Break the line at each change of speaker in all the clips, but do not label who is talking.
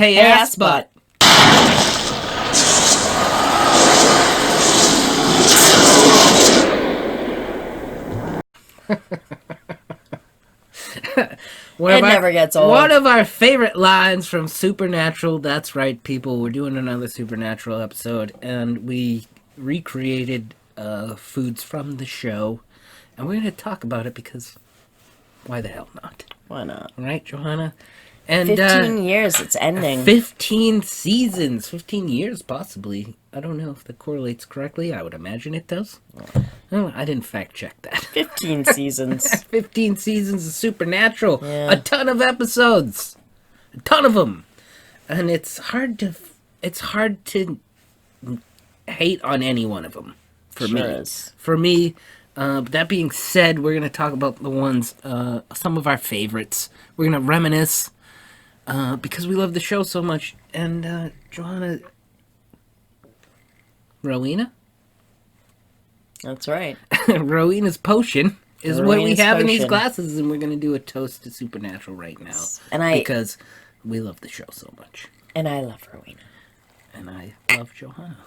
Hey, ass butt.
It never gets old.
One of our favorite lines from Supernatural. That's right, people. We're doing another Supernatural episode, and we recreated foods from the show, and we're going to talk about it because why the hell not?
Why not?
Right, Johanna? And
15 years, it's ending.
15 seasons, 15 years possibly. I don't know if that correlates correctly. I would imagine it does. Oh, I didn't fact check that.
15 seasons.
15 seasons of Supernatural.
Yeah.
A ton of episodes. A ton of them. And it's hard to hate on any one of them for
Sure
me.
is.
For me, that being said, we're going to talk about the ones, some of our favorites. We're going to reminisce because we love the show so much. And Johanna, Rowena?
That's right.
Rowena's potion is what we
Rowena's
have in these
potion.
glasses, and we're going to do a toast to Supernatural right now. Because we love the show so much.
And I love Rowena.
And I love Johanna.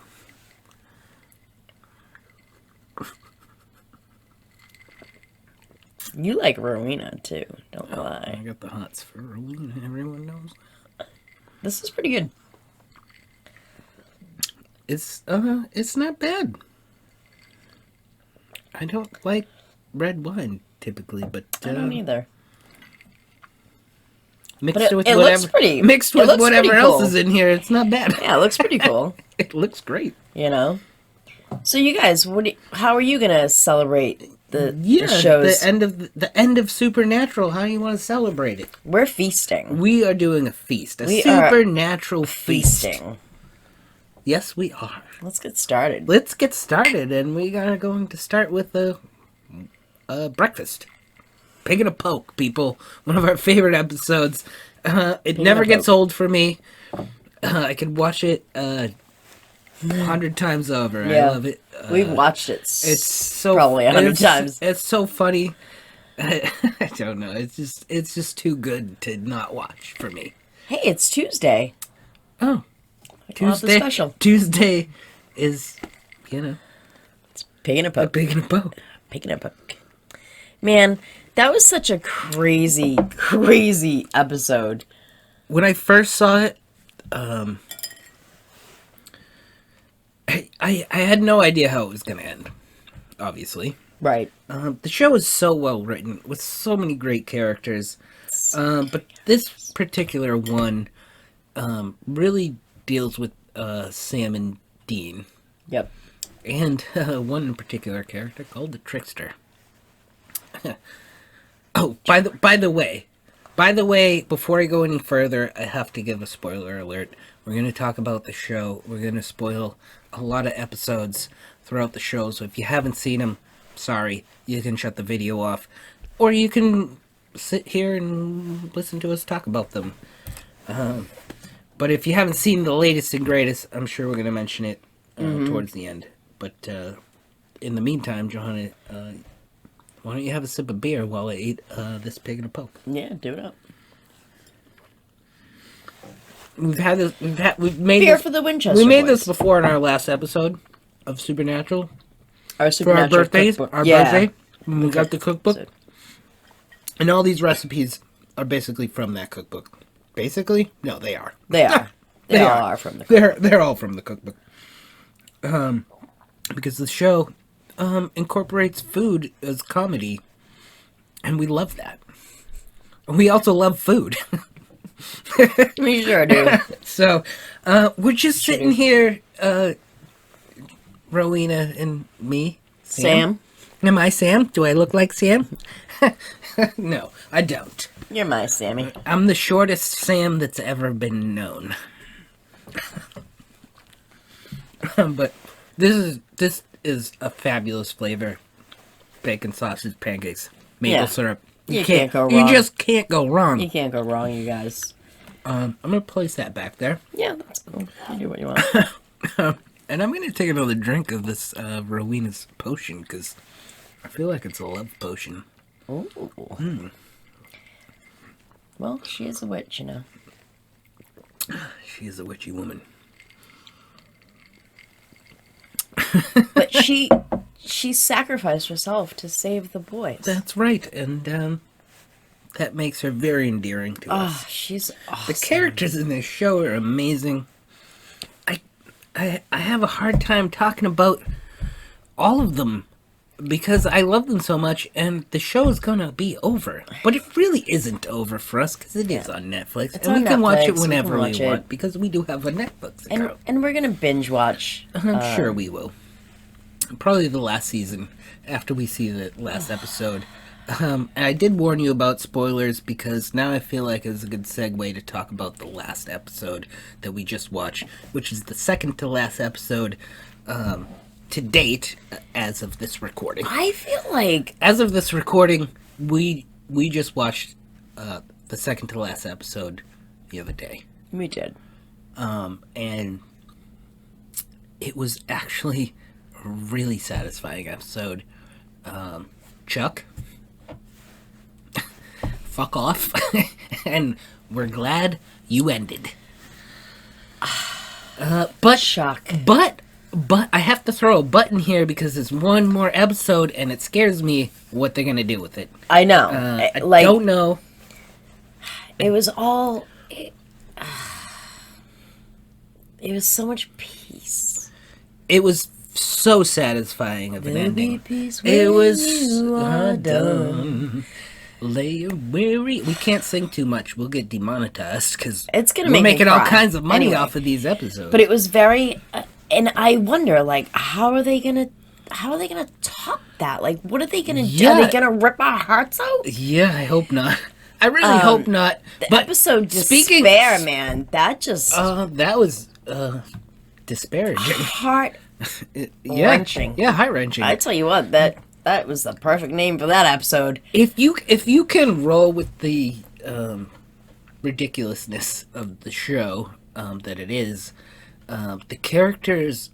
You like Rowena, too. Don't
I
lie.
got the hots for Rowena, everyone knows.
This is pretty good.
It's not bad. I don't like red wine typically, but
I don't either.
Mixed
But
with
it
whatever,
looks pretty.
mixed
It
with
looks
whatever
pretty
else
cool.
is in here, it's not bad.
Yeah, it looks pretty cool.
It looks great.
You know? So you guys, how are you going to celebrate the shows?
The end of Supernatural. How do you want to celebrate it?
We're feasting.
We are doing a feast,
We
Supernatural feast.
Feasting.
Yes, we are.
Let's get started.
Let's get started, and we are going to start with the breakfast. Pig in a Poke, people. One of our favorite episodes. It never gets old for me. I could watch it 100 times over.
Yeah.
I love it.
We've watched it.
It's so
probably 100 times.
It's so funny. I don't know. It's just too good to not watch for me.
Hey, it's Tuesday.
Oh,
We'll have the
Tuesday.
special.
Tuesday is,
It's Pig in a
a
Poke.
Pig in a Poke.
Pig in a Poke. Man, that was such a crazy, crazy episode.
When I first saw it, I had no idea how it was going to end, obviously.
Right.
The show is so well written, with so many great characters. But this particular one really deals with Sam and Dean.
Yep.
And one particular character called the Trickster. Oh, by the way, before I go any further, I have to give a spoiler alert. We're going to talk about the show. We're going to spoil a lot of episodes throughout the show. So if you haven't seen them, sorry, you can shut the video off. Or you can sit here and listen to us talk about them. But if you haven't seen the latest and greatest, I'm sure we're going to mention it towards the end. But in the meantime, Johanna, why don't you have a sip of beer while I eat this Pig in a Poke?
Yeah, do it up.
We've made
Beer
this,
for the Winchester
we made
boys.
this before in our last episode of Supernatural
Our
for our
Supernatural
birthdays.
cookbook.
Our
Yeah.
birthday when we got the cookbook,
So-
and all these recipes are basically from that cookbook. Basically, no, they are.
They are. They,
They
all
are.
are from the cookbook.
They're all from the cookbook. Because the show incorporates food as comedy, and we love that. We also love food.
We sure do.
So, we're just sitting here, Rowena and me.
Sam,
Am I Sam? Do I look like Sam? No, I don't.
you're my Sammy.
I'm the shortest Sam that's ever been known. But this is a fabulous flavor. Bacon, sausage, pancakes, maple
Yeah.
syrup.
You can't go
You
wrong.
just can't go wrong.
You can't go wrong, you guys.
I'm gonna place that back there,
Yeah, that's cool. You do what you want.
and I'm gonna take another drink of this Rowena's potion because I feel like it's a love potion.
Ooh. Well, she is a witch, you know.
She is a witchy woman.
But she sacrificed herself to save the boys.
That's right, and that makes her very endearing to us.
Oh, she's awesome.
The characters in this show are amazing. I have a hard time talking about all of them because I love them so much, and the show is gonna be over. But it really isn't over for us because it is on Netflix,
It's
and
on
we can watch
Netflix,
it
we
whenever
can
we
watch it.
want because we do have a Netflix account.
And we're gonna binge watch.
I'm sure we will. Probably the last season after we see the last episode. And I did warn you about spoilers because now I feel like it's a good segue to talk about the last episode that we just watched, which is the second to last episode to date as of this recording.
I feel like
As of this recording, we just watched the second to last episode the other day.
we did.
And it was actually a really satisfying episode. Chuck, fuck off, and we're glad you ended. But
Shock.
But I have to throw a button here because there's one more episode, and it scares me what they're gonna do with it.
I know.
I
Like,
don't know.
it was all. It was so much peace.
It was so satisfying of an
There'll be
ending.
peace
It
when
was
you are
done. Lay your weary. We can't sing too much. We'll get demonetized because
It's gonna
we're
make me
making all
cry.
kinds of money
Anyway.
off of these episodes.
But it was very, and I wonder, like, how are they gonna top that? Like, what are they gonna do?
Yeah.
Are they gonna rip our hearts out?
yeah, I hope not. I really hope not.
The
But
episode
speaking-
Despair, man, that just
that was disparaging.
heart.
Yeah,
Wrenching.
Yeah, heart wrenching.
I tell you what, that was the perfect name for that episode.
If you can roll with the ridiculousness of the show that it is, the characters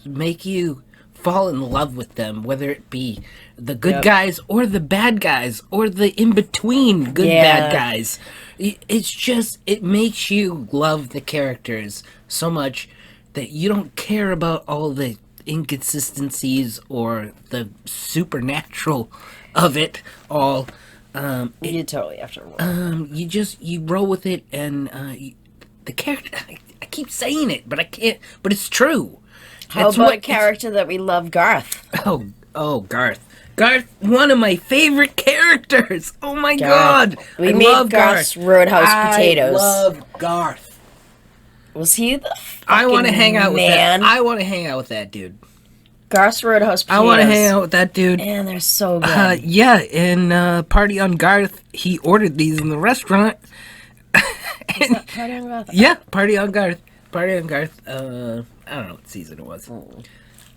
make you fall in love with them, whether it be the good
Yep.
guys or the bad guys or the in between good
Yeah.
bad guys. It's just it makes you love the characters so much that you don't care about all the inconsistencies or the supernatural of it all.
You totally have to roll.
You roll with it, and the character. I keep saying it, but I can't. But it's true.
How about a character that we love, Garth?
Oh, Garth. Garth, one of my favorite characters. Oh my
Garth.
God,
We
I
made
love
Garth's
Garth.
Roadhouse potatoes.
I love Garth.
Was he the
I want to hang out with
man?
that. I want to hang out with that dude.
Garth's Roadhouse potatoes.
I want to hang out with that dude.
Man, they're so good.
Yeah, and Party on Garth, he ordered these in the restaurant.
Party on Garth.
Yeah, Party on Garth. Party on Garth. I don't know what season it was.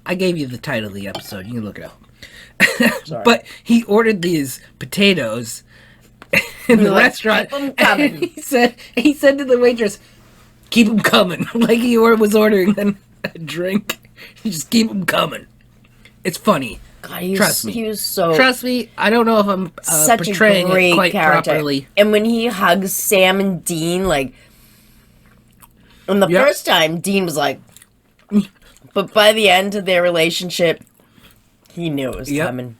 I gave you the title of the episode. You can look it up.
Sorry.
But he ordered these potatoes in the restaurant.
"Keep 'em coming."
And he said to the waitress, "Keep them coming." Like he was ordering a drink. Just keep them coming. It's funny.
God, he was,
Trust me.
He was so
Trust me, I don't know if I'm
such a
portraying
great
it quite
character.
properly.
And when he hugs Sam and Dean, like, and the
Yep.
first time, Dean was like, but by the end of their relationship, he knew it was
Yep.
coming.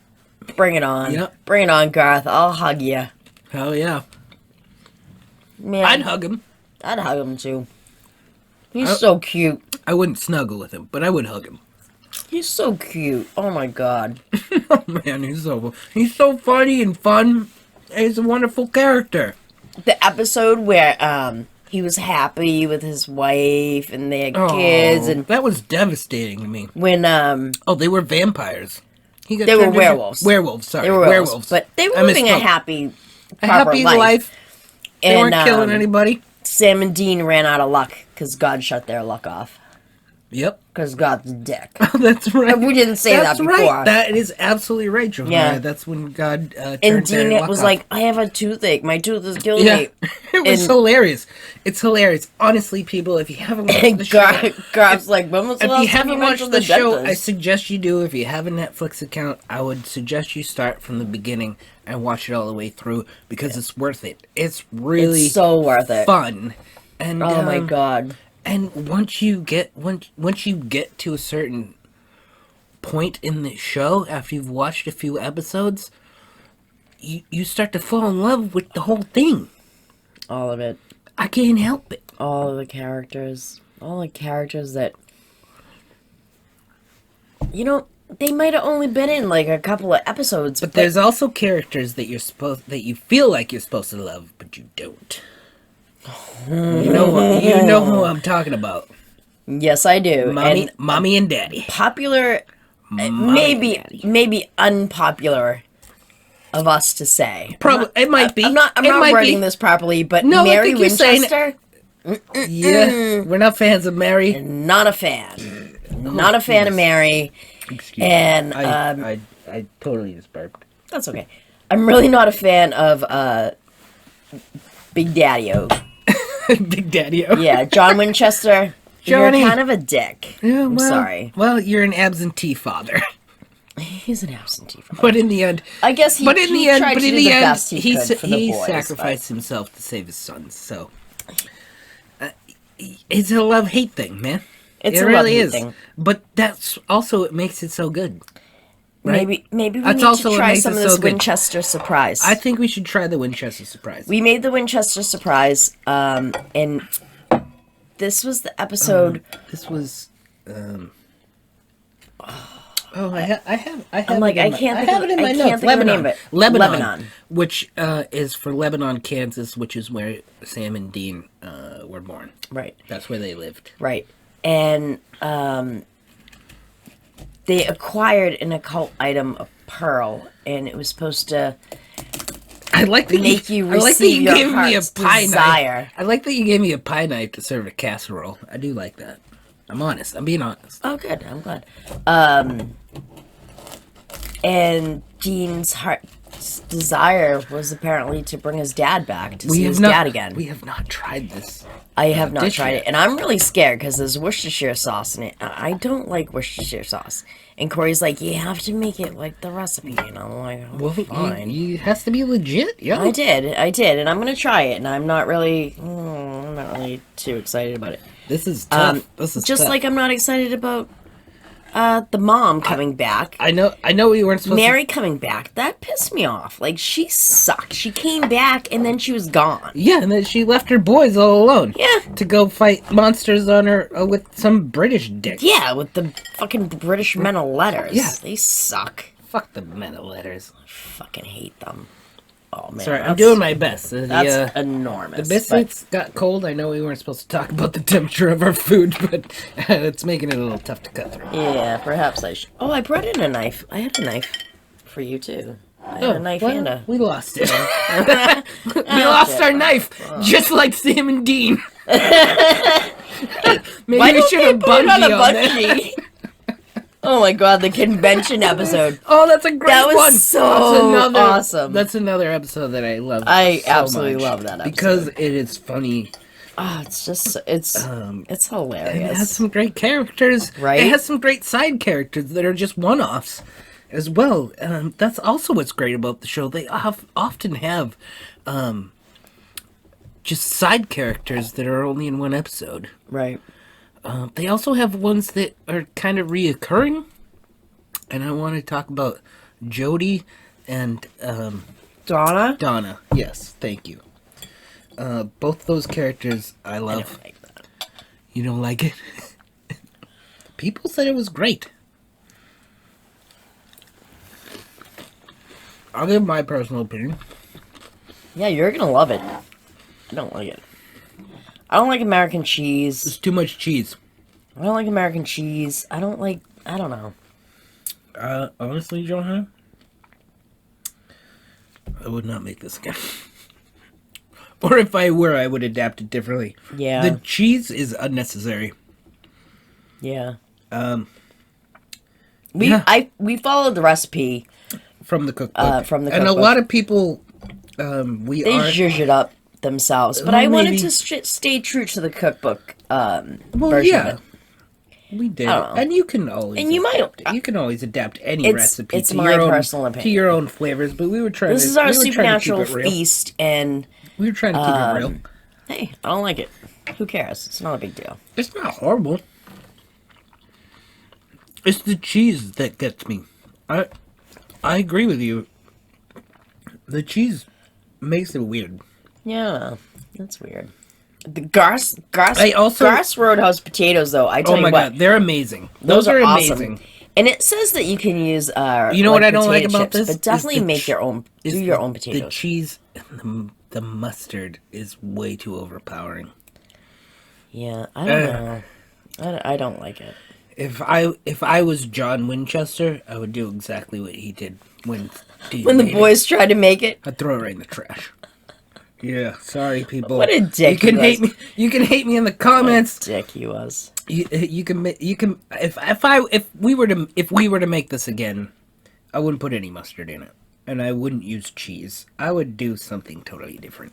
Bring it on.
Yep.
Bring it on, Garth. I'll hug you.
Hell yeah.
Man,
I'd hug him.
I'd hug him too. He's so cute.
I wouldn't snuggle with him, but I would hug him.
He's so cute. Oh my god.
Oh man, he's so funny and fun. He's a wonderful character.
The episode where he was happy with his wife and they had kids, and
that was devastating to me.
when
Oh, they were vampires. He got
They were
turned into-
werewolves.
Werewolves, sorry.
they were werewolves, but they were
I
living a
misspoke.
happy,
A
proper
happy
life.
life. They
And
weren't killing anybody.
Sam and Dean ran out of luck because God shut their luck off.
Yep.
Because God's a dick.
That's right.
We didn't say
That's
that before.
right. That is absolutely right, Johahnna.
Yeah.
That's when God turned
And
their
Dean
luck
was
off.
like, I have a toothache. My tooth is killing
Yeah,
me.
it was
And-
hilarious. It's hilarious. Honestly, people, if you haven't watched
And
the show,
God's like, when was the
if
last
you
time
haven't
went to
watched the show, I
dentist?
suggest you do. If you have a Netflix account, I would suggest you start from the beginning and watch it all the way through because it's worth it. It's really
It's so worth it.
fun, And
Oh my god.
and once you get to a certain point in the show, after you've watched a few episodes, you start to fall in love with the whole thing.
All of it.
I can't help it.
All of the characters. All the characters that... You know, they might have only been in like a couple of episodes.
But there's also characters that you feel like you're supposed to love, but you don't. You know who I'm talking about.
Yes, I do.
Mommy and Daddy.
Popular,
Mommy and Daddy.
maybe unpopular of us to say.
Probably it might be.
I'm not wording this properly, but
No, I
Mary
think you're saying
Winchester,
Yeah, we're not fans of Mary.
not a fan. Not a fan of Mary.
Excuse me.
And
I totally just burped.
that's okay. I'm really not a fan of Big Daddy-O.
Big Daddy-O.
Yeah, John Winchester.
Johnny.
You're kind of a dick.
Yeah,
I'm sorry.
Well, you're an absentee father.
He's an absentee father.
But in the end,
I guess he tried to do the best he could for the boys,
sacrificed himself to save his sons. So it's a love-hate thing, man.
It's
it
a
really
love-hate
is.
thing.
But that's also what makes it so good. Right?
Maybe we
That's
need
also
to
what
try
makes
some
it
of this
so good.
Winchester surprise.
I think we should try the Winchester surprise.
We made the Winchester surprise, and this was the episode.
This was. I have.
I'm like, I can't think
have
of-
it in my
I
notes.
can't think of the name of it.
Lebanon, which is for Lebanon, Kansas, which is where Sam and Dean were born.
Right,
That's where they lived.
right, and they acquired an occult item, a pearl, and it was supposed to
I like that
make you
I like that
receive
you
your
gave me a
heart's
pie
desire.
knife. I like that you gave me a pie knife to serve a casserole. I do like that. I'm honest. I'm being honest.
Oh, good. I'm glad. And Dean's heart's desire was apparently to bring his dad back to see his dad again.
We have not tried this.
I have not
dish
tried
yet.
it, and I'm really scared because there's Worcestershire sauce in it. I don't like Worcestershire sauce. And Corey's like, you have to make it like the recipe, and I'm like, oh,
Well,
fine.
it has to be legit. Yeah.
I did, and I'm gonna try it, and I'm not really too excited about it.
This is tough. This is
Just
tough.
like I'm not excited about the mom coming back.
I know we weren't supposed
Mary coming back, that pissed me off. Like, she sucked. She came back and then she was gone.
Yeah, and then she left her boys all alone.
Yeah.
To go fight monsters on her with some British dick.
Yeah, with the fucking British men of letters.
Yeah.
They suck.
Fuck the men of letters.
Fucking hate them. Oh, man.
Sorry, I'm doing my best.
That's enormous.
The biscuits got cold. I know we weren't supposed to talk about the temperature of our food, but it's making it a little tough to cut through.
Yeah, perhaps I should. Oh, I brought in a knife. I had a knife for you, too. I had a knife
well,
and a...
We lost it. We lost our knife, just like Sam and Dean. Maybe
Why
we
don't
should
they
have
put it on a
bungee on that.
bungee? Oh my god, the convention episode.
Oh, that's a great
That was
one.
so awesome.
That's another episode that I love.
I
so
absolutely
much
love that episode.
because it is funny.
Oh, it's just, it's
And it has
hilarious.
some great characters.
Right?
It has some great side characters that are just one-offs as well. That's also what's great about the show. They often have just side characters that are only in one episode.
Right.
They also have ones that are kind of reoccurring. And I want to talk about Jody and
Donna?
Donna. Yes, thank you. Both those characters I
I
love.
don't like that.
You don't like it? People said it was great. I'll give my personal opinion.
Yeah, you're gonna love it. I don't like it. I don't like American cheese.
There's too much cheese.
I don't like American cheese. I don't know.
Honestly, Johahnna, I would not make this again. Or if I were, I would adapt it differently.
Yeah.
The cheese is unnecessary.
Yeah.
Yeah.
We followed the recipe.
From the cookbook.
From the
And a
cookbook.
lot of people,
They
are...
zhuzh it up themselves, but
Well,
I wanted
maybe.
to stay true to the cookbook
Well,
version
yeah.
of it.
We did.
I don't know.
And you can always
And you might-
adapt it. You can always adapt any
It's-
recipe
it's
to
my
your own,
personal
to
opinion.
your own flavors, but we were trying
This
to
is our
we were trying to keep
supernatural
it real.
feast, and
We were trying to keep it real.
hey, I don't like it. Who cares? It's not a big deal.
It's not horrible. It's the cheese that gets me. I agree with you. The cheese makes it weird.
Yeah, that's weird. The Garth Roadhouse potatoes, though, I tell
Oh
you
my
what,
god, they're amazing.
those are
amazing.
awesome. And it says that you can use
You know what I don't like
potato
about
chips,
this?
but definitely
Is the
make your own. Do your own potatoes.
The cheese and the mustard is way too overpowering.
Yeah, I don't know. I don't like it.
If I was John Winchester, I would do exactly what he did when
the boys tried to make it.
I'd throw it right in the trash. Yeah, sorry people.
What a dick
You can
he
hate
was.
me. You can hate me in the comments.
What a dick he was.
You can if we were to make this again, I wouldn't put any mustard in it, and I wouldn't use cheese. I would do something totally different.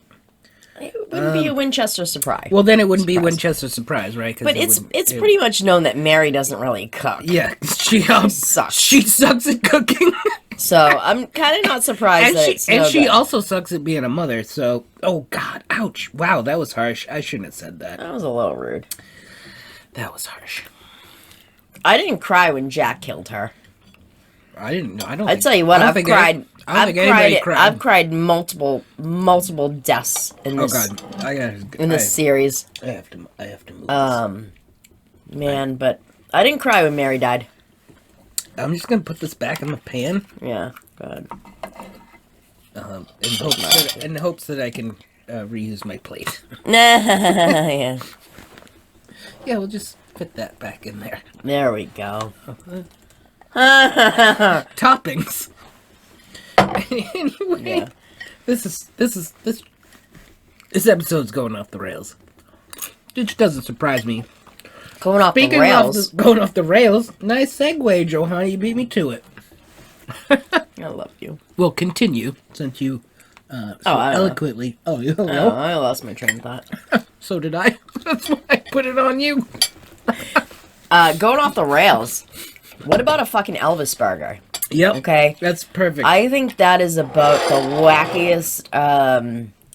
It wouldn't be a Winchester surprise.
Well, then it wouldn't be Winchester surprise, right?
But it's pretty much known that Mary doesn't really cook.
Yeah, she
sucks.
She sucks at cooking.
So I'm kind of not surprised
and
that
she
good.
also sucks at being a mother. So, oh god, ouch! Wow, that was harsh. I shouldn't have said that.
That was a little rude.
That was harsh.
I didn't cry when Jack killed her.
I didn't know. I don't.
I tell you what, I've cried.
Cried.
I've cried multiple deaths in
Oh
this.
god,
in this series.
I have to move.
Man, but I didn't cry when Mary died.
I'm just gonna put this back in the pan.
Yeah, good.
In hopes that I can reuse my plate.
Yeah.
Yeah, we'll just fit that back in there.
There we go.
Toppings. Anyway,
Yeah.
this episode's going off the rails. Which doesn't surprise me.
Going off the rails.
Going off the rails. Nice segue, Johahnna. You beat me to it.
I love you.
Well, continue since you so
I don't know.
eloquently. Oh, you don't
Oh,
know?
I lost my train of thought.
So did I. That's why I put it on you.
Going off the rails. What about a fucking Elvis burger?
Yep.
Okay.
That's perfect.
I think that is about the wackiest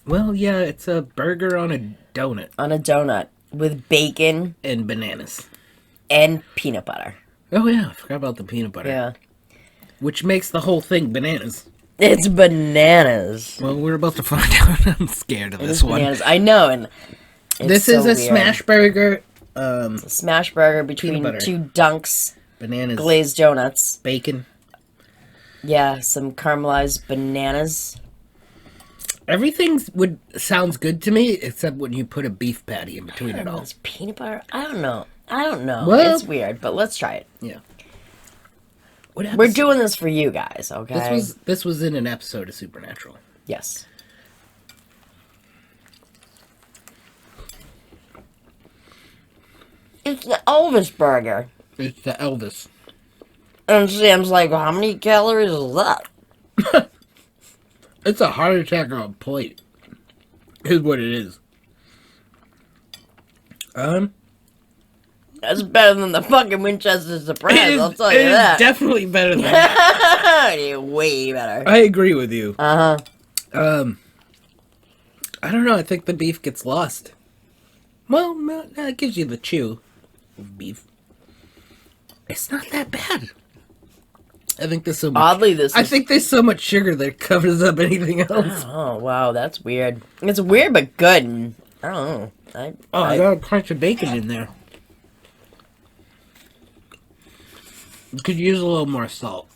Well, yeah, it's a burger on a donut
on a donut with bacon
and bananas.
and peanut butter.
Oh yeah, I forgot about the peanut butter.
Yeah.
Which makes the whole thing bananas.
It's bananas.
Well, we're about to find out. I'm scared of this one.
Bananas. I know, and it's
This
so
is a
weird.
smash burger.
It's a smash burger between
Peanut butter.
two dunks,
Bananas,
glazed donuts.
bacon.
Yeah, some caramelized bananas.
Everything sounds good to me except when you put a beef patty in between it all.
It's peanut butter. I don't know.
Well-
It's weird, but let's try it.
Yeah.
We're doing this for you guys, okay?
This was in an episode of Supernatural.
Yes. It's the Elvis burger.
It's the Elvis.
And Sam's like, how many calories is that?
It's a heart attack on a plate. Is what it is.
That's better than the fucking Winchester Surprise, I'll tell you
it is
that.
definitely better than that.
Way better.
I agree with you.
Uh-huh.
I don't know. I think the beef gets lost. Well, no, it gives you the chew of beef. It's not that bad. I think there's so much.
Oddly,
I think there's so much sugar that it covers up anything else.
Oh, wow, that's weird. It's weird but good. And I don't know.
I got a crunch of bacon in there. You could use a little more salt.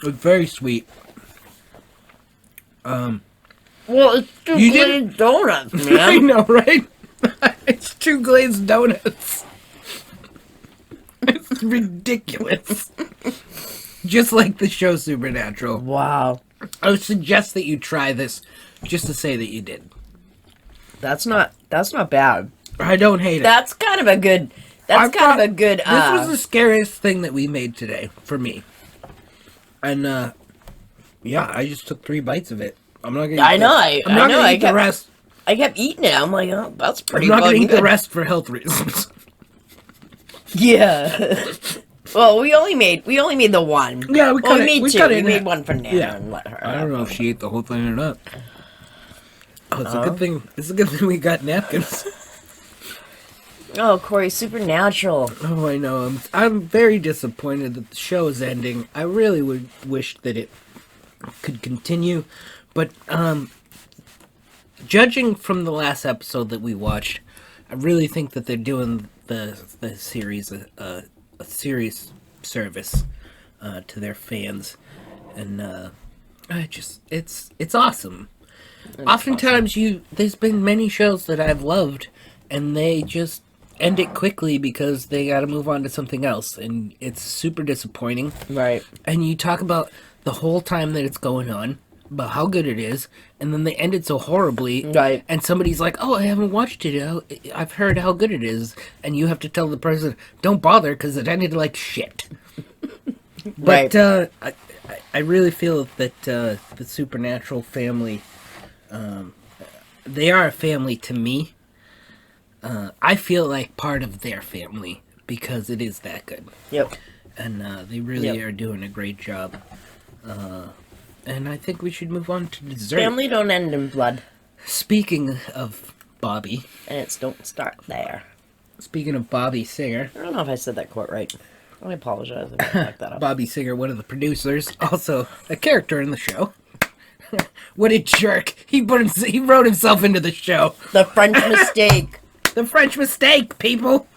It's very sweet.
Well, it's two
You
glazed donuts,
I
man.
know, right? It's 2 glazed donuts. It's ridiculous. Just like the show Supernatural.
Wow.
I would suggest that you try this just to say that you did.
That's not bad.
I don't hate it.
That's kind of a good. That's kind of a good.
This was the scariest thing that we made today for me. And yeah, I just took 3 bites of it. I'm not gonna.
I know.
I'm not gonna eat the rest.
I kept eating it. I'm like, oh, that's pretty.
I'm not gonna
fucking
eat
good.
the rest for health reasons.
Yeah. Well, we only made the one.
Yeah, we
made two.
cut it
We
in
made
half.
one for Nana
Yeah.
and let her.
I don't know if she ate the whole thing or not. Oh, it's a good thing. It's a good thing we got napkins.
Oh, Corey, Supernatural.
Oh, I know. I'm very disappointed that the show is ending. I really would wish that it could continue, but judging from the last episode that we watched, I really think that they're doing the series a serious service to their fans, and it's awesome. Oftentimes, there's been many shows that I've loved, and they just end it quickly because they got to move on to something else, and it's super disappointing.
Right.
And you talk about the whole time that it's going on, about how good it is, and then they end it so horribly.
Right.
And somebody's like, "Oh, I haven't watched it. I've heard how good it is," and you have to tell the person, "Don't bother, because it ended like shit." But
Right.
I really feel that the Supernatural family, they are a family to me. I feel like part of their family because it is that good.
Yep.
And they really are doing a great job. And I think we should move on to dessert.
Family don't end in blood.
Speaking of Bobby.
And it's don't start there.
Speaking of Bobby Singer.
I don't know if I said that quite right. I apologize if I fucked that up.
Bobby Singer, one of the producers, also a character in the show. What a jerk. He wrote himself into the show.
The French mistake.
The French mistake, people.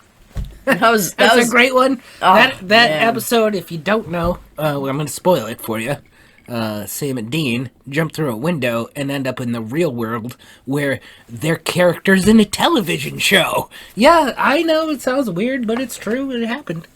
That was
a great one.
Oh,
that
man.
episode, if you don't know, well, I'm going to spoil it for you. Sam and Dean jump through a window and end up in the real world where they're characters in a television show. Yeah, I know it sounds weird, but it's true. It happened.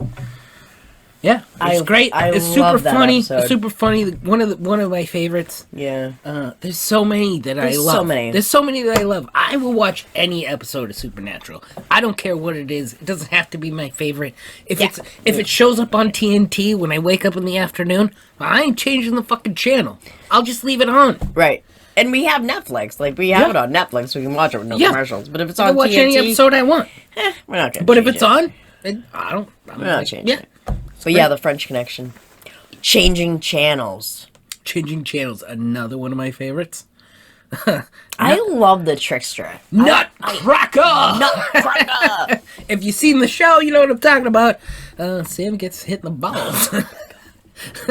Yeah, it's great. It's super
love that
funny.
episode.
It's super funny. One of my favorites.
Yeah.
There's so many that I love.
so many.
There's so many that I love. I will watch any episode of Supernatural. I don't care what it is. It doesn't have to be my favorite. If it shows up on TNT when I wake up in the afternoon, I ain't changing the fucking channel. I'll just leave it on.
Right. And we have Netflix. Like, we have it on Netflix, so we can watch it with no commercials. But if it's on
I'll watch
TNT,
any episode I want.
we're not going to
But if it's on, I'm
we're not changing it. But
great.
yeah, the French Connection. Changing channels.
Changing channels, another one of my favorites.
I love the Trickster.
Nutcracker!
Nutcracker!
If you've seen the show, you know what I'm talking about. Sam gets hit in the balls.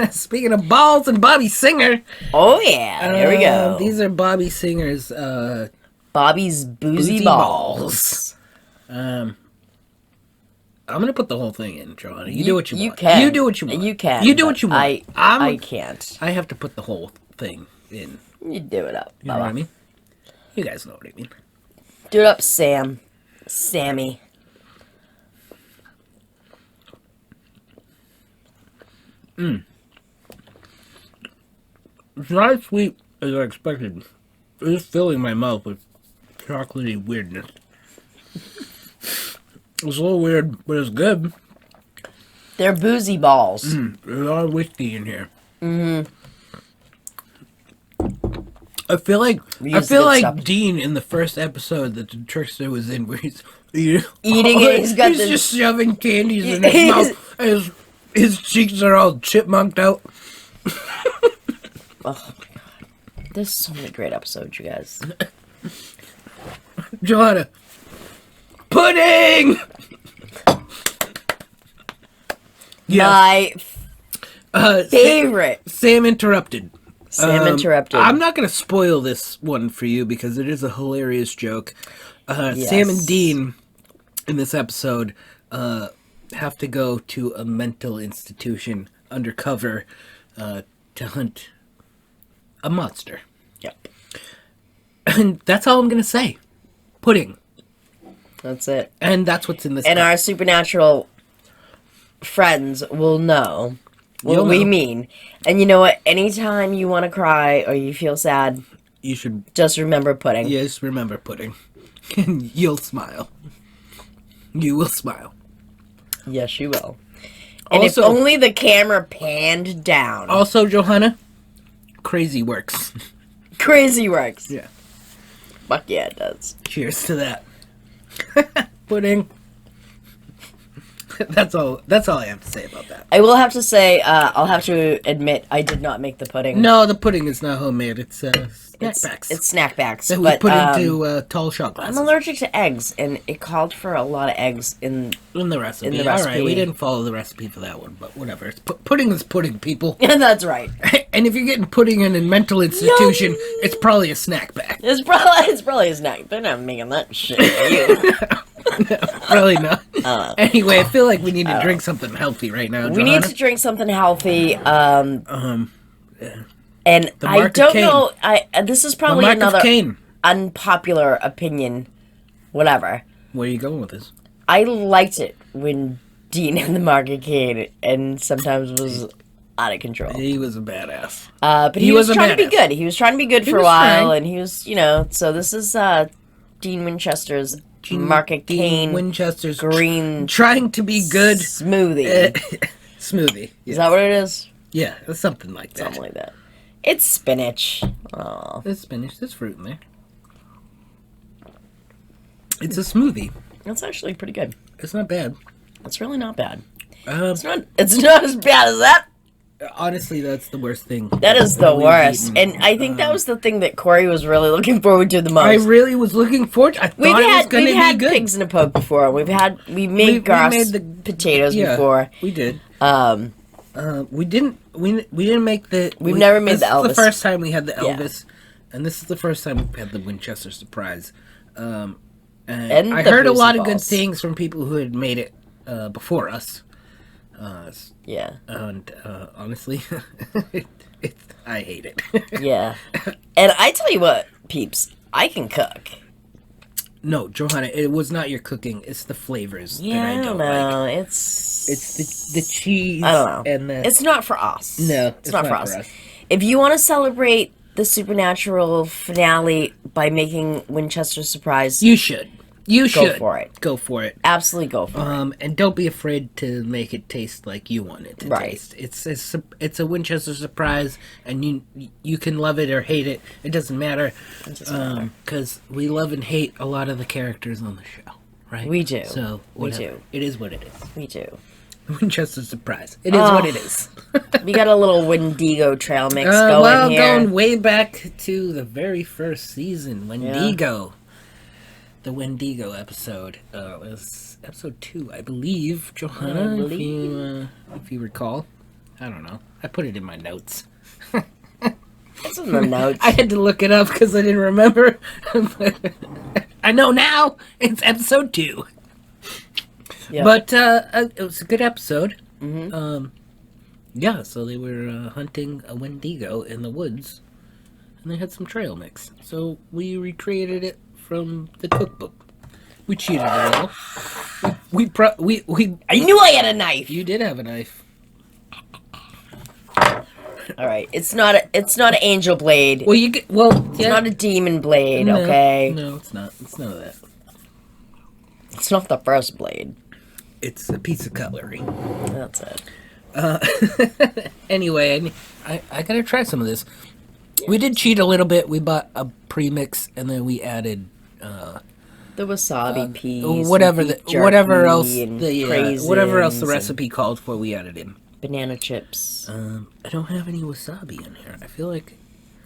Speaking of balls and Bobby Singer.
Oh, yeah. There we go.
These are Bobby Singer's
Bobby's boozy balls.
I'm going to put the whole thing in, Johanna. You do what you want.
Can.
You do what you want.
You can.
You do what you want.
I can't.
I have to put the whole thing in.
You do it up.
You know what I mean? You guys know what I mean.
Do it up, Sam. Sammy.
It's not as sweet as I expected. It's filling my mouth with chocolatey weirdness. It's a little weird, but it's good.
They're boozy balls.
There's a lot of whiskey in here. I feel like
stuff.
Dean in the first episode that the Trickster was in, where he's eating
it. He's got
he's just shoving candies in his mouth. And his cheeks are all chipmunked out.
Oh my god. There's so many great episodes, you guys.
Johanna. Pudding!
My favorite.
Sam interrupted.
Sam interrupted.
I'm not going to spoil this one for you because it is a hilarious joke.
Yes.
Sam and Dean in this episode have to go to a mental institution undercover to hunt a monster.
Yep.
And that's all I'm going to say. Pudding.
That's it.
And that's what's in this.
And our supernatural friends will know what we mean. And you know what? Anytime you want to cry or you feel sad,
you should
just remember pudding.
Yes, remember pudding. And you'll smile. You will smile.
Yes, you will. And
Also,
if only the camera panned down.
Also, Johanna, crazy works.
Crazy works.
Yeah.
Fuck yeah, it does.
Cheers to that. Pudding. That's all I have to say about that.
I will have to say, I'll have to admit, I did not make the pudding.
No, the pudding is not homemade. It's snack packs.
It's snack packs.
that we
but,
put into tall shot glasses.
I'm allergic to eggs, and it called for a lot of eggs in
the recipe.
in the
All
recipe.
right, we didn't follow the recipe for that one, but whatever. It's pudding is pudding, people.
Yeah, that's right.
And if you're getting pudding in a mental institution,
Yum.
it's probably a snack pack.
It's probably a snack. They're not making that shit for you.
No, probably not. Anyway, I feel like we need to drink something healthy right now,
We need to drink something healthy. And
The
I
Mark of
don't
Cain.
know. This is probably
Mark of
another
Cain.
unpopular opinion. Whatever.
Where are you going with this?
I liked it when Dean had the Mark of Cain, and sometimes was out of control.
He was a badass.
But he was
a
trying to be
badass.
good. He was trying to be good for a
was
while,
trying.
and he was, so this is Dean Winchester's Mark of
Dean
Cain
Winchester's
green
trying to be good
smoothie.
smoothie.
Is that what it is?
Yeah, it's something like that.
Something like that. It's spinach. Oh,
There's spinach. There's fruit in there. It's a smoothie.
that's actually pretty good.
It's not bad.
It's really not bad.
Um,
It's not as bad as that.
honestly, that's the worst thing.
That is the
we've
worst.
eaten.
And I think that was the thing that Corey was really looking forward to the most.
I really was looking forward. I thought it was going to
we've
be
had
good.
pigs in a poke before. We made
we
grass
made the
potatoes
Yeah,
before.
we did.
Um,
We didn't make the.
We've never made the
This is
Elvis.
the first time we had the
Yeah.
Elvis, and this is the first time we've had the Winchester surprise. And
And
I
the
heard a
Boozy
lot of good
Balls.
things from people who had made it before us.
yeah,
And honestly, I hate it.
yeah. And I tell you what, peeps, I can cook.
No, Johanna, it was not your cooking. It's the flavors
Yeah,
that I don't
know.
like.
It's
It's the cheese.
I don't know.
And the
It's not for us.
No,
it's not for us. If you want to celebrate the Supernatural finale by making Winchester surprise,
You should. You should
for it.
Go for it.
absolutely go for it.
And don't be afraid to make it taste like you want it to
Right.
taste. It's a Winchester surprise, and you can love it or hate it. It doesn't matter.
It doesn't matter.
Because we love and hate a lot of the characters on the show, right?
We do.
So
We
whatever.
do.
It is what it is.
Me too.
Winchester surprise. It is what it is.
We got a little Wendigo trail mix going here.
Going way back to the very first season, Wendigo. The Wendigo episode was episode 2, I believe. Johanna, if you recall. I don't know. I put it in my notes.
It's in the notes.
I had to look it up because I didn't remember. I know now. It's episode 2.
Yep.
But it was a good episode. Mm-hmm. Yeah, so they were hunting a Wendigo in the woods, and they had some trail mix. So we recreated it from the cookbook. We cheated a little.
I knew I had a knife.
You did have a knife.
All right, it's not an angel blade.
Well,
It's not a demon blade.
No,
Okay.
No, it's not. It's none of that.
It's not the first blade.
It's a piece of cutlery.
That's it.
Anyway, I gotta try some of this. We did cheat a little bit. We bought a premix, and then we added
The wasabi peas,
whatever
and
the
beef
whatever else
jerky and
whatever else the
craisins
recipe called for. We added in.
and banana chips.
I don't have any wasabi in here. I feel like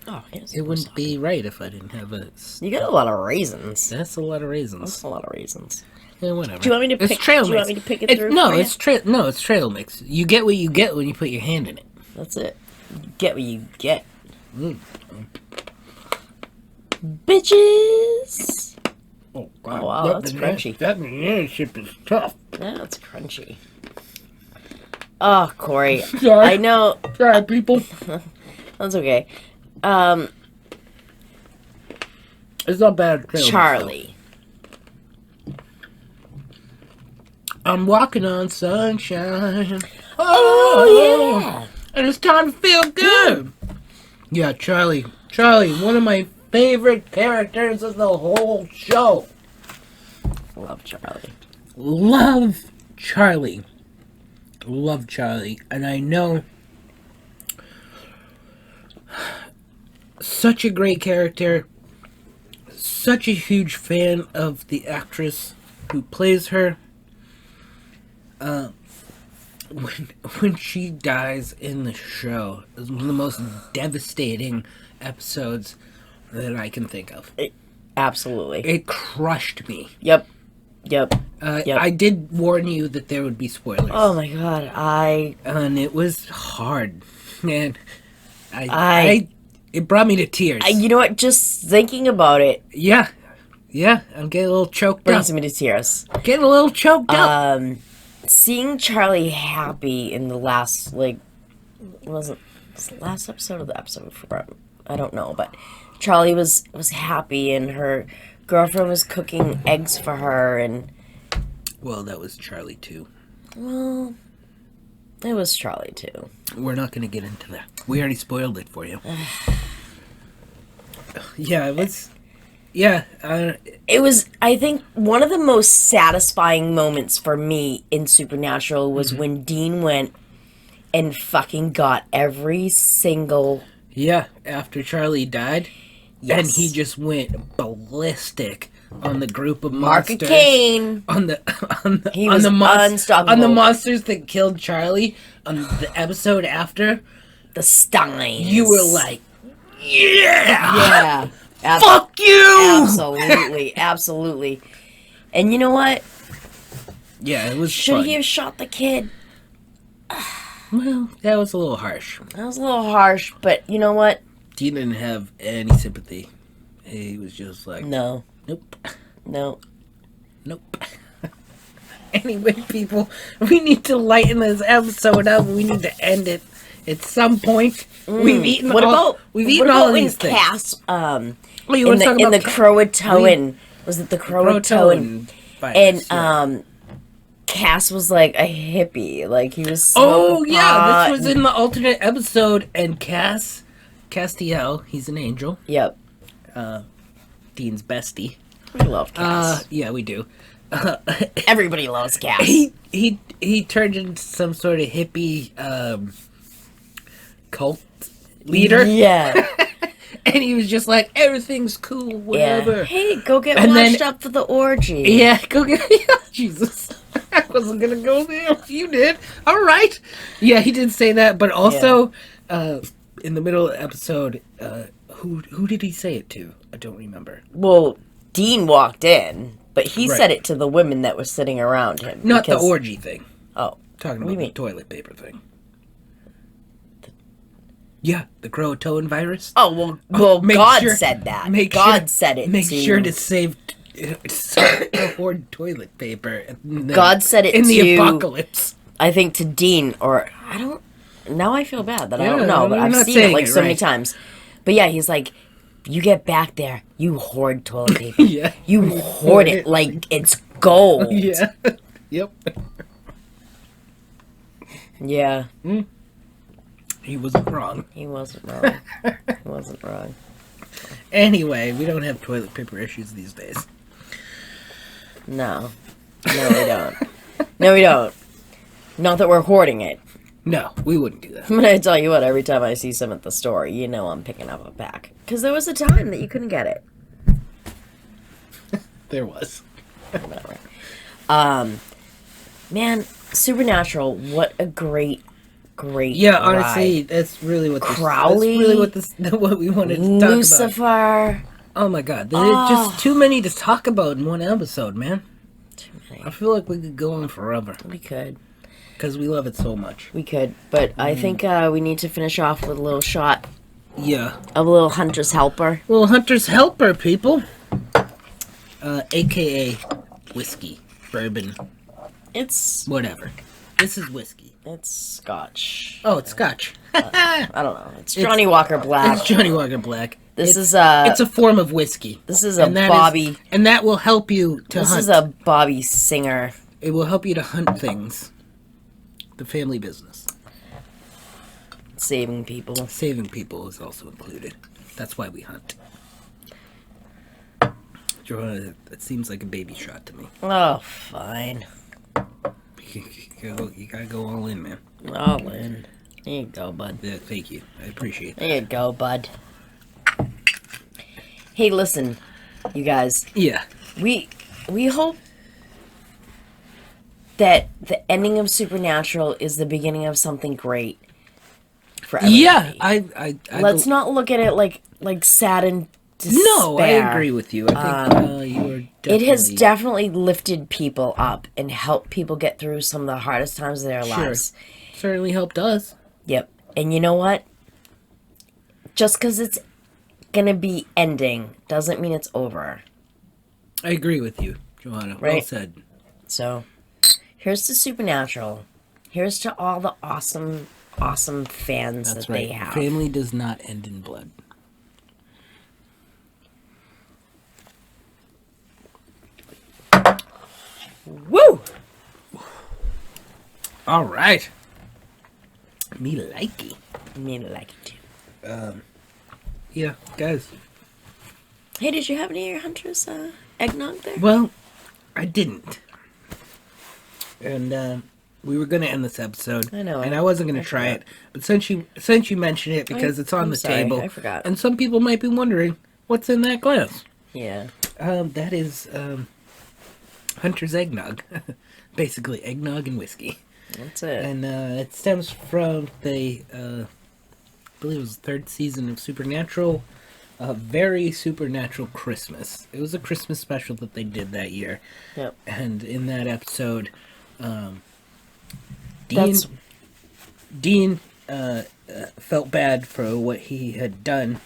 Oh, yes,
it wouldn't be right if I didn't have a.
You got a lot of raisins.
That's a lot of raisins.
That's a lot of raisins.
Yeah, whatever.
Do you want me to
It's
pick?
trail
Do you want
mix.
me to pick it through?
No,
for you?
it's trail mix. You get what you get when you put your hand in it.
That's it. You get what you get.
Mm.
Bitches.
Oh,
Oh, wow, that's crunchy.
That banana chip is tough.
Yeah, it's crunchy. Oh, Corey.
Sorry.
I know.
Sorry, people.
That's okay.
It's not bad. Trail mix,
Charlie.
though. I'm walking on sunshine. Oh,
yeah.
And it's time to feel good. Yeah, Charlie. Charlie, one of my favorite characters of the whole show.
Love Charlie.
Love Charlie. Love Charlie. And I know such a great character. Such a huge fan of the actress who plays her. when she dies in the show, it's one of the most devastating episodes that I can think of.
Absolutely.
It crushed me.
Yep.
I did warn you that there would be spoilers.
Oh my god,
and it was hard, man. It brought me to tears.
you know what? Just thinking about it,
yeah, I'm getting a little choked
brings
up.
me to tears.
Getting a little choked up.
Seeing Charlie happy in the last, was it the last episode of the episode? I don't know, but Charlie was happy, and her girlfriend was cooking eggs for her, and
Well, that was Charlie too.
well, it was Charlie too.
We're not going to get into that. We already spoiled it for you. Yeah, it was. Yeah,
It was, I think, one of the most satisfying moments for me in Supernatural was when Dean went and fucking got every single...
yeah. After Charlie died,
Yes.
and he just went ballistic on the group of
Mark
monsters.
Kane. He was unstoppable.
On the monsters that killed Charlie on the episode after.
The Steins.
You were like, yeah,
Yeah.
fuck you.
Absolutely. And you know what?
Yeah, it was
Should
fun.
he have shot the kid?
Well, that was a little harsh.
That was a little harsh, but you know what?
Dean didn't have any sympathy. He was just like,
No.
nope. Anyway, people, we need to lighten this episode up. We need to end it at some point. We've eaten all of these things.
Cass,
You
in
were talking
the
about
Croatoan, was it the Croatoan?
virus,
And Cass was like a hippie, like he was.
oh yeah,
pot
this was in the alternate episode, and Castiel, he's an angel,
Yep,
Dean's bestie.
we love Cass.
Yeah, we do.
Everybody loves Cass.
He turned into some sort of hippie cult leader.
Yeah.
And he was just like, everything's cool, whatever.
Yeah. Hey, go get
And
washed
then-
up for the orgy.
Yeah, go get Jesus. I wasn't gonna go there. You did. All right. Yeah, he did say that, but also in the middle of the episode, who did he say it to? I don't remember.
Well, Dean walked in, but he
Right.
said it to the women that were sitting around him.
Not
because-
the orgy thing.
Oh,
Talking
What do
about
you
the
mean?
toilet paper thing. Yeah, the Croatoan virus.
oh well.
Make
God
sure-
said that.
Make
God
sure,
said it.
Make
to,
sure to save to hoard toilet paper. In the,
God said it
in the
to-
apocalypse.
I think to Dean, or I don't. Now I feel bad that I
Yeah,
don't know, but
you're
I've
not
seen it
saying
like
it
so many
right.
times. But yeah, he's like, you get back there, you hoard toilet paper.
Yeah.
You hoard it like it's gold.
Yeah. Yep.
Yeah,
He wasn't wrong.
he wasn't wrong. He wasn't wrong.
Anyway, we don't have toilet paper issues these days.
No, no, we don't. No, we don't. Not that we're hoarding it.
No, we wouldn't do that.
I'm gonna tell you what. Every time I see some at the store, you know I'm picking up a pack. Because there was a time that you couldn't get it.
There was.
Whatever. Man, Supernatural. What a great
Yeah,
ride.
honestly, that's really what
Crowley,
that's really what we wanted to talk about.
Lucifer.
Oh my god, there's just too many to talk about in one episode, man.
Too many.
I feel like we could go on forever
We could.
because we love it so much.
We could. But I think we need to finish off with a little shot
Yeah,
of a little Hunter's Helper.
well, Hunter's Helper, people, aka whiskey, bourbon,
It's
whatever. This is whiskey.
Scotch.
Oh, it's Scotch.
I don't know. It's Johnny Walker Black.
It's Johnny Walker Black.
This
it's,
is a.
It's a form of whiskey.
This is a
And that
Bobby.
and that will help you to
This
hunt.
is a Bobby Singer.
It will help you to hunt things. The family business.
Saving people.
Saving people is also included. That's why we hunt. Johanna, that seems like a baby shot to me.
Oh, fine.
You gotta go all in, man.
All in. There you go, bud.
Yeah, thank you. I appreciate that.
There you go, bud. Hey, listen, you guys.
Yeah.
We hope that the ending of Supernatural is the beginning of something great for everybody.
Yeah, I
Let's not look at it like sad and despair.
No, I agree with you. I think you are definitely...
It has definitely lifted people up and helped people get through some of the hardest times of their lives.
Certainly helped us.
Yep. And you know what? Just because it's gonna be ending doesn't mean it's over.
I agree with you, Johanna.
Right?
Well said.
So, here's to Supernatural. Here's to all the awesome fans
That's
that
right.
they have.
Family does not end in blood.
Woo!
All right. Me likey.
Me like it too.
Yeah, guys.
Hey, did you have any of your Hunter's eggnog there?
Well, I didn't. And we were going to end this episode.
I know.
And I wasn't going to try it. But since you mentioned it, because it's on
I'm
the
sorry,
table.
I forgot.
And some people might be wondering, what's in that glass?
Yeah.
That is Hunter's eggnog. Basically, eggnog and whiskey.
That's it.
And it stems from the, I believe it was the third season of Supernatural. A very Supernatural Christmas. It was a Christmas special that they did that year.
Yep.
And in that episode,
That's-
Dean felt bad for what he had done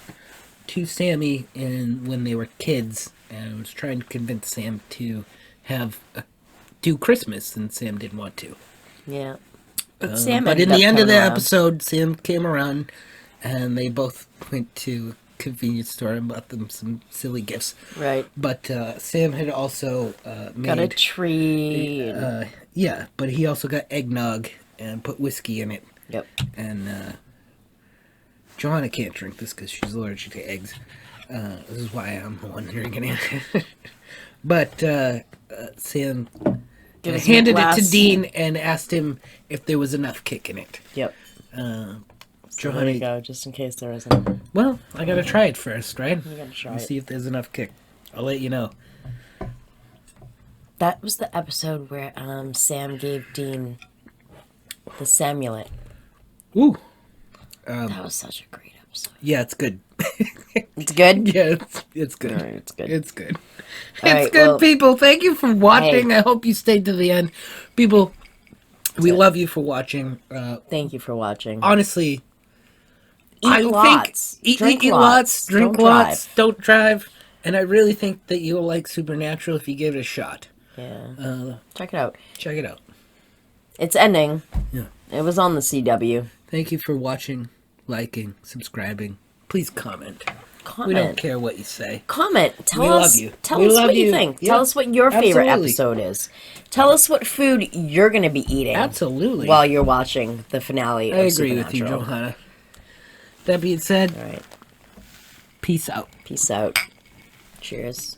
to Sammy when they were kids, and was trying to convince Sam to do Christmas, and Sam didn't want to.
Yeah. But Sam
But
ended
in the
up
end of the
coming around.
episode, Sam came around, and they both went to a convenience store and bought them some silly gifts.
Right.
But Sam had also made...
Got a tree.
yeah, but he also got eggnog and put whiskey in it.
Yep.
And Johanna can't drink this because she's allergic to eggs. This is why I'm the one drinking it. But Sam
Give us a
handed it
glass.
to Dean and asked him if there was enough kick in it.
Yep. So there
Johanna,
you go, just in case there isn't.
well, I gotta try it first, right?
You gotta try
And
it.
see if there's enough kick. I'll let you know.
That was the episode where Sam gave Dean the Samulet.
Ooh,
That was such a great episode.
yeah, it's good.
It's good?
Yeah, it's good.
All right, it's good.
It's good.
All
It's
right,
good,
well,
people. Thank you for watching.
Hey.
I hope you stayed to the end. People, we
it.
love you for watching.
Thank you for watching.
Honestly,
Eat lots.
Eat
Drink
lots. Drink
Don't
lots.
drive.
Don't drive. And I really think that you'll like Supernatural if you give it a shot.
Yeah. Check it out.
Check it out.
It's ending.
Yeah.
It was on the CW.
Thank you for watching, liking, subscribing. Please comment.
Comment.
We don't care what you say.
Comment. Tell
We
us.
love you.
Tell
We
us
love
what you
you.
think.
Yeah,
Tell us what your favorite
absolutely.
episode is. Tell us what food you're going to be eating.
Absolutely.
While you're watching the finale
I
of
agree with you,
Supernatural.
Johanna. That being said,
All right.
peace out.
Peace out. Cheers.